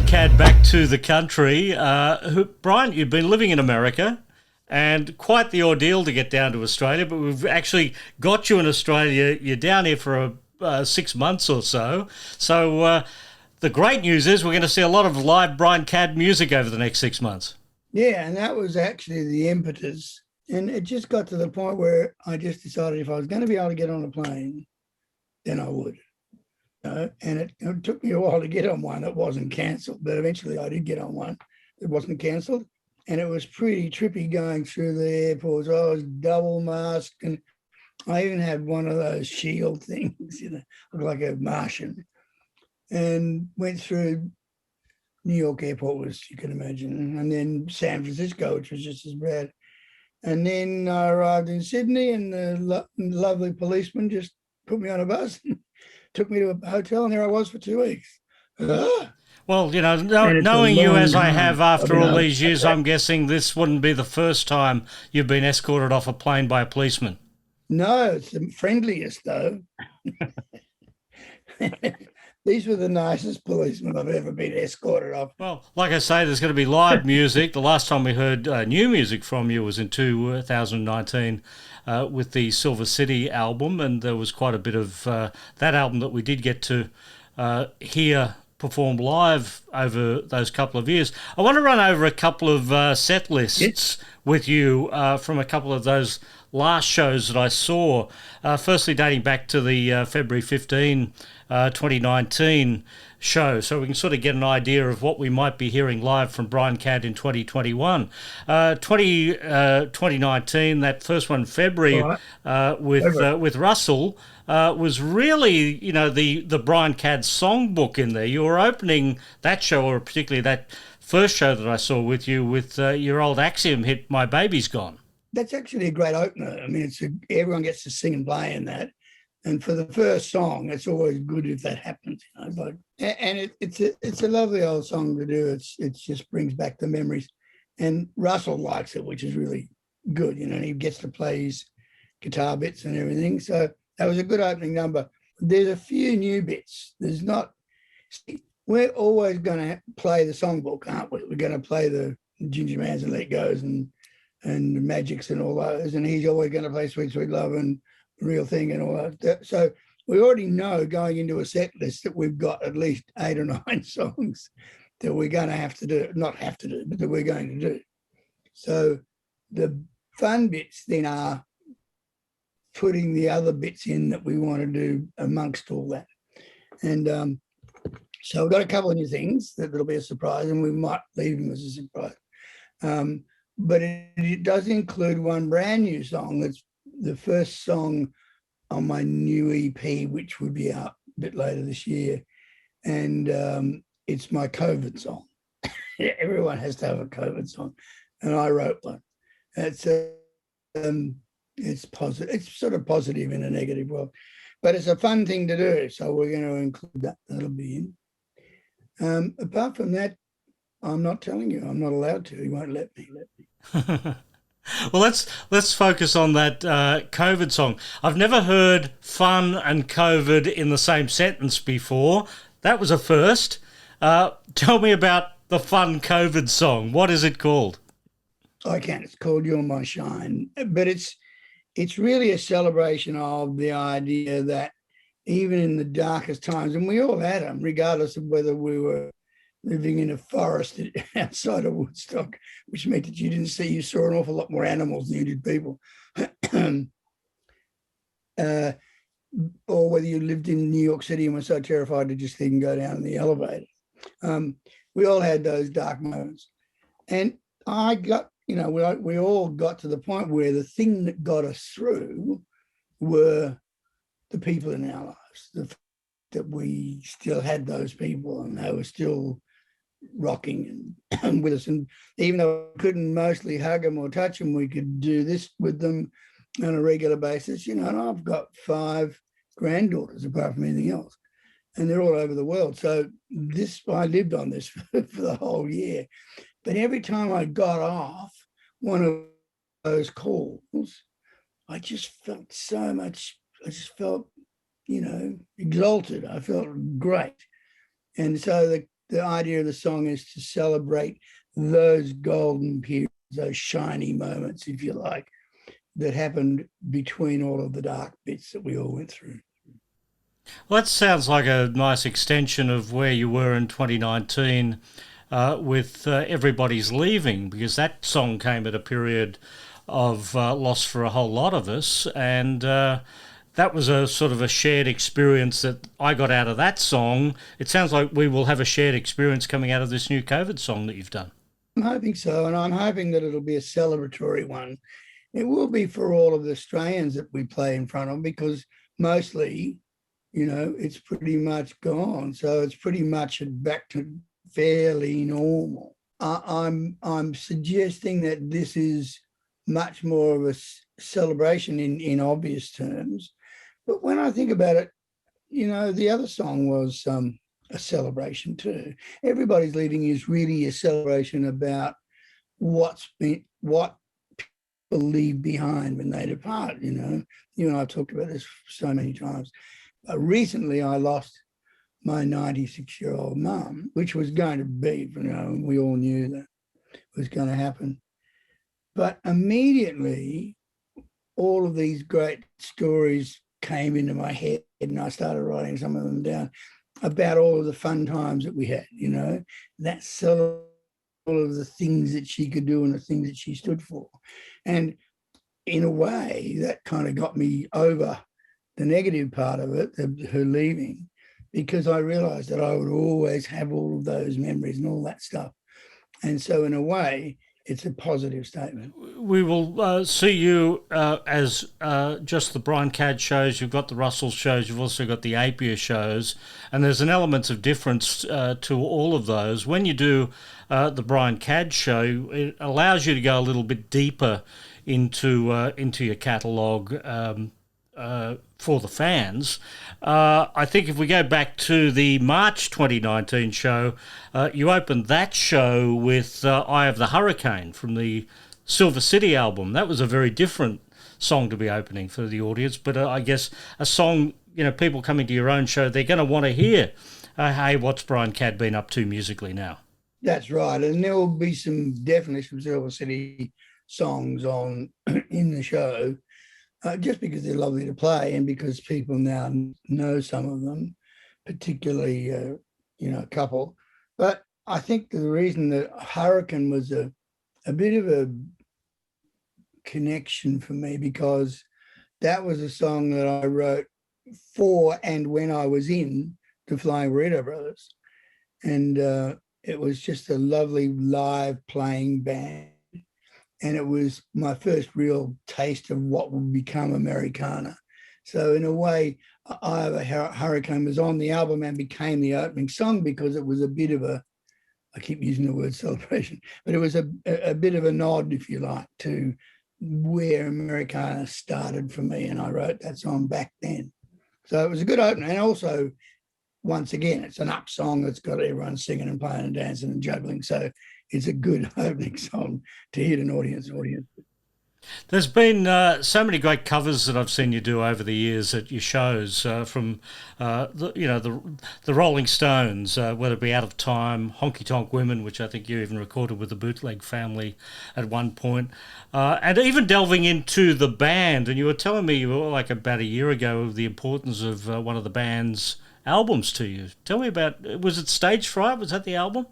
Cadd back to the country. Brian, you've been living in America and quite the ordeal to get down to Australia, but we've actually got you in Australia. You're down here for 6 months or so. So the great news is we're going to see a lot of live Brian Cadd music over the next 6 months. Yeah, and that was actually the impetus. And it just got to the point where I just decided if I was going to be able to get on a plane, then I would. And it took me a while to get on one that wasn't cancelled, but eventually I did get on one that wasn't cancelled. And it was pretty trippy going through the airports. I was double masked, and I even had one of those shield things, like a Martian, and went through New York airport, was, you can imagine, and then San Francisco, which was just as bad. And then I arrived in Sydney, and the lovely policeman just put me on a bus and took me to a hotel, and there I was for 2 weeks. Well, knowing you as I have after all these years, I'm guessing this wouldn't be the first time you've been escorted off a plane by a policeman. No, it's the friendliest, though. These were the nicest policemen I've ever been escorted off. Well, like I say, there's going to be live music. The last time we heard new music from you was in 2019 with the Silver City album, and there was quite a bit of that album that we did get to hear performed live over those couple of years. I want to run over a couple of set lists with you from a couple of those last shows that I saw. Firstly, dating back to the February 15, 2019 show, so we can sort of get an idea of what we might be hearing live from Brian Cadd in 2021. 2019, that first one, February, with Russell, was really, the Brian Cadd songbook in there. You were opening that show, or particularly that first show that I saw with you, with your old Axiom hit, My Baby's Gone. That's actually a great opener. I mean, everyone gets to sing and play in that. And for the first song, it's always good if that happens. It's a lovely old song to do. It just brings back the memories. And Russell likes it, which is really good. And he gets to play his guitar bits and everything. So that was a good opening number. There's a few new bits. We're always going to play the songbook, aren't we? We're going to play the Ginger Mans and Let Goes and the Magics and all those. And he's always going to play Sweet, Sweet Love and Real Thing and all that. So we already know going into a set list that we've got at least 8 or 9 songs that we're going to have to do, not have to do, but that we're going to do. So the fun bits then are putting the other bits in that we want to do amongst all that. And so we've got a couple of new things that'll be a surprise, and we might leave them as a surprise. But it does include one brand new song that's the first song on my new EP, which would be out a bit later this year. And it's my COVID song. Everyone has to have a COVID song. And I wrote one. It's positive. It's sort of positive in a negative way. But it's a fun thing to do. So we're going to include that. That'll be in. Apart from that, I'm not telling you. I'm not allowed to. He won't let me. Well, let's focus on that COVID song. I've never heard fun and COVID in the same sentence before. That was a first. Tell me about the fun COVID song. What is it called? I can. It's called Youre My Shine. But it's really a celebration of the idea that even in the darkest times, and we all had them, regardless of whether we were living in a forest outside of Woodstock, which meant that you saw an awful lot more animals than you did people. Or whether you lived in New York City and were so terrified to just even go down in the elevator. We all had those dark moments. And I got, we all got to the point where the thing that got us through were the people in our lives, that we still had those people and they were still rocking and with us. And even though we couldn't mostly hug them or touch them, we could do this with them on a regular basis. And I've got 5 granddaughters apart from anything else, and they're all over the world. So I lived on this for the whole year. But every time I got off one of those calls, I just felt so much, I just felt, exalted. I felt great. And so the idea of the song is to celebrate those golden periods, those shiny moments, if you like, that happened between all of the dark bits that we all went through. Well, that sounds like a nice extension of where you were in 2019 with Everybody's Leaving, because that song came at a period of loss for a whole lot of us. And that was a sort of a shared experience that I got out of that song. It sounds like we will have a shared experience coming out of this new COVID song that you've done. I'm hoping so, and I'm hoping that it'll be a celebratory one. It will be for all of the Australians that we play in front of, because mostly, it's pretty much gone. So it's pretty much back to fairly normal. I'm suggesting that this is much more of a celebration in obvious terms. But when I think about it, the other song was a celebration too. Everybody's Leaving is really a celebration about what people leave behind when they depart. You and I've talked about this so many times. Recently, I lost my 96-year-old mum, which was going to be, we all knew that was going to happen. But immediately, all of these great stories came into my head, and I started writing some of them down about all of the fun times that we had, that's all of the things that she could do and the things that she stood for. And in a way, that kind of got me over the negative part of it, her leaving, because I realized that I would always have all of those memories and all that stuff. And so in a way, it's a positive statement. We will see you as just the Brian Cadd shows. You've got the Russell shows. You've also got the APIA shows. And there's an element of difference to all of those. When you do the Brian Cadd show, it allows you to go a little bit deeper into your catalogue for the fans. I think if we go back to the March 2019 show, you opened that show with Eye of the Hurricane from the Silver City album. That was a very different song to be opening for the audience, but I guess a song, people coming to your own show, they're going to want to hear, hey, what's Brian Cadd been up to musically now? That's right. And there will be definitely some Silver City songs on in the show. Just because they're lovely to play and because people now know some of them, particularly, a couple. But I think the reason that Hurricane was a bit of a connection for me, because that was a song that I wrote for and when I was in the Flying Burrito Brothers. And it was just a lovely live playing band. And it was my first real taste of what would become Americana. So in a way, Eye of a Hurricane was on the album and became the opening song because it was a bit of I keep using the word celebration, but it was a bit of a nod, if you like, to where Americana started for me. And I wrote that song back then. So it was a good opener. And also, once again, it's an up song that's got everyone singing and playing and dancing and juggling. So it's a good opening song to hit an audience. There's been so many great covers that I've seen you do over the years at your shows, from the Rolling Stones, whether it be Out of Time, Honky Tonk Women, which I think you even recorded with the Bootleg Family at one point, and even delving into the band. And you were telling me, like about a year ago, the importance of one of the band's albums to you. Tell me about, was it Stage Fright? Was that the album?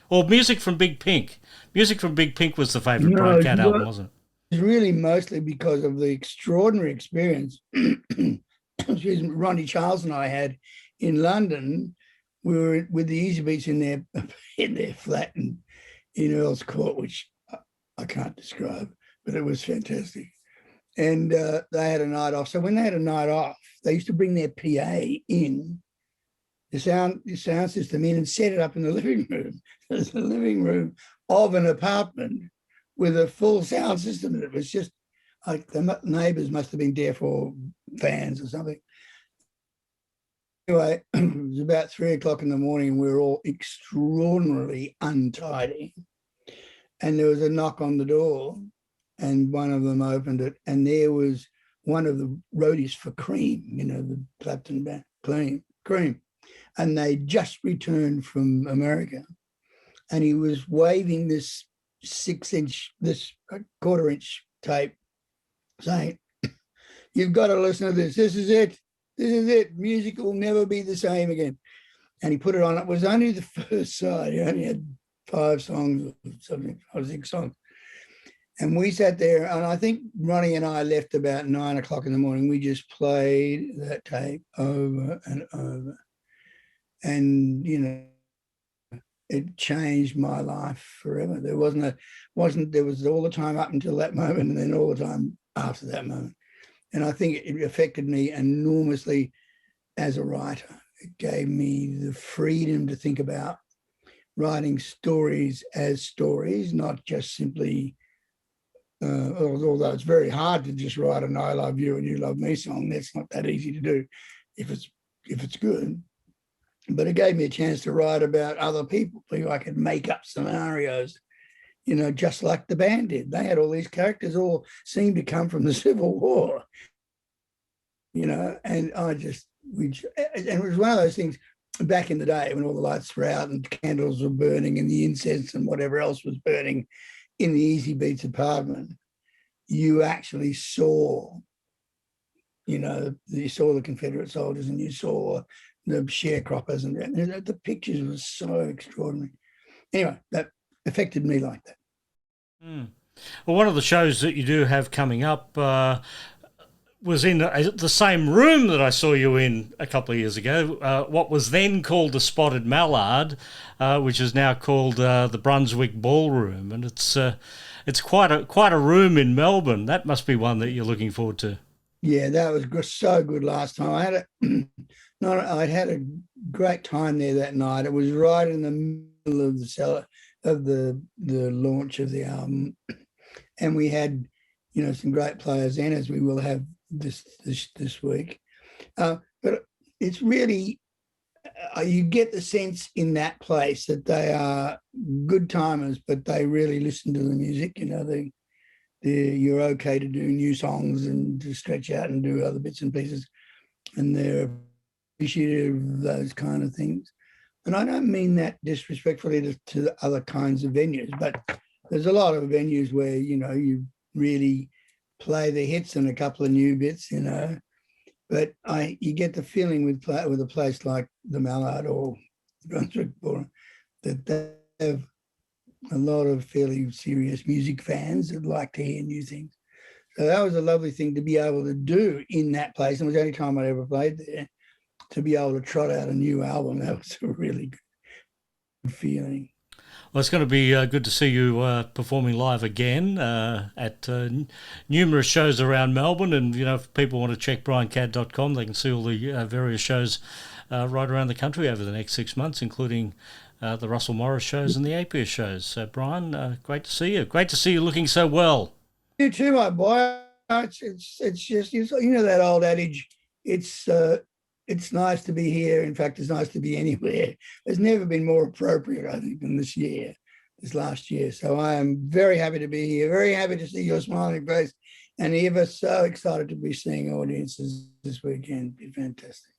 Or Music from Big Pink? Music from Big Pink was the favourite Brian Cadd album, wasn't it? It's really mostly because of the extraordinary experience excuse me, Ronnie Charles and I had in London. We were with the Easy Beats in their flat in Earl's Court, which I can't describe, but it was fantastic. And they had a night off. So when they had a night off, they used to bring their PA in, the sound system in, and set it up in the living room. There's a living room of an apartment with a full sound system. And it was just like the neighbours must have been deaf or fans or something. Anyway, it was about 3:00 in the morning and we were all extraordinarily untidy. And there was a knock on the door and one of them opened it and there was one of the roadies for Cream, the Clapton band, Cream. and they just returned from America, and he was waving this 6-inch, this quarter-inch tape, saying, "You've got to listen to this. This is it. This is it. Music will never be the same again." And he put it on. It was only the first side. He only had 5 songs or something, or 6 songs. And we sat there, and I think Ronnie and I left about 9 o'clock in the morning. We just played that tape over and over. And, you know, it changed my life forever. There was all the time up until that moment, and then all the time after that moment. And I think it affected me enormously as a writer. It gave me the freedom to think about writing stories as stories, not just simply, although it's very hard to just write an "I love you and you love me" song. That's not that easy to do if it's good. But it gave me a chance to write about other people. I could make up scenarios, you know, just like the band did. They had all these characters, all seemed to come from the Civil War, you know, and it was one of those things back in the day when all the lights were out and candles were burning and the incense and whatever else was burning in the Easy Beats apartment. You actually saw, you know, you saw the Confederate soldiers and you saw the sharecroppers, and the pictures were so extraordinary. Anyway, that affected me like that. Mm. Well, one of the shows that you do have coming up was in the same room that I saw you in a couple of years ago, what was then called the Spotted Mallard, which is now called the Brunswick Ballroom, and it's quite a room in Melbourne. That must be one that you're looking forward to. Yeah, that was so good last time. I had a great time there that night. It was right in the middle of the launch of the album, and we had, you know, some great players in, as we will have this week. But it's really, you get the sense in that place that they are good timers, but they really listen to the music. You know, you're okay to do new songs and to stretch out and do other bits and pieces, and they're appreciative of those kind of things. And I don't mean that disrespectfully to the other kinds of venues, but there's a lot of venues where, you know, you really play the hits and a couple of new bits, you know. But you get the feeling with a place like the Mallard or Brunswick Ballroom that they have a lot of fairly serious music fans that like to hear new things. So that was a lovely thing to be able to do in that place. And it was the only time I'd ever played there, to be able to trot out a new album. That was a really good feeling. Well, it's going to be good to see you performing live again at numerous shows around Melbourne. And, you know, if people want to check briancadd.com, they can see all the various shows right around the country over the next 6 months, including the Russell Morris shows and the APIA shows. So, Brian, great to see you. Great to see you looking so well. You too, my boy. It's just, you know that old adage, it's nice to be here. In fact, it's nice to be anywhere. It's never been more appropriate, I think, than this last year. So I am very happy to be here, very happy to see your smiling face, and ever so excited to be seeing audiences this weekend. It'd be fantastic.